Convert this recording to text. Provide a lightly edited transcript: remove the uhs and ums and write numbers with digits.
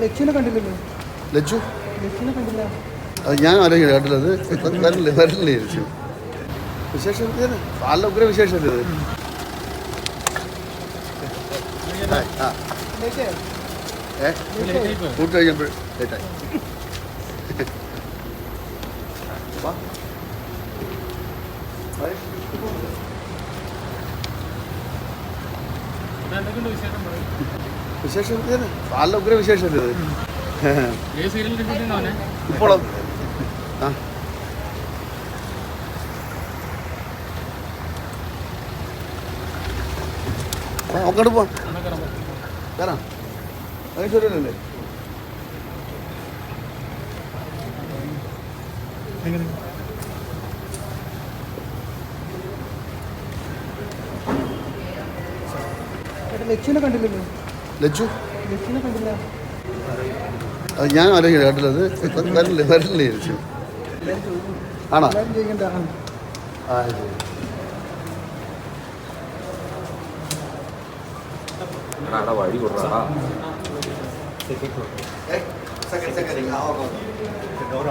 ലച്ചുവിനെ കണ്ടില്ലല്ലോ. ലച്ചു ലച്ചുവിനെ കണ്ടില്ല. അത് ഞാൻ ആലോചിക്കണം കേട്ടില്ലത് വരില്ലേ ലച്ചു വിശേഷം നല്ല ഉഗ്ര വിശേഷമല്ലേ ഇത് കൂട്ട് കഴിയുമ്പോൾ ലേറ്റായി വിശേഷം നല്ല ഉഗ്ര വിശേഷമല്ലേ ഇത് ഇപ്പോഴോ ആ അങ്ങോട്ട് പോവാം കയറാം മഹേശ്വരനല്ലേ ലച്ചുവിനെ കണ്ടില്ലല്ലോ. ലച്ചു ലച്ചുവിനെ കണ്ടില്ല. അത് ഞാൻ ആലോചിക്കണം കേട്ടില്ലത് വരില്ലേ ലച്ചു ആണോ ചെയ്യണ്ട. ആ ശരി വഴി കൊടുക്കാം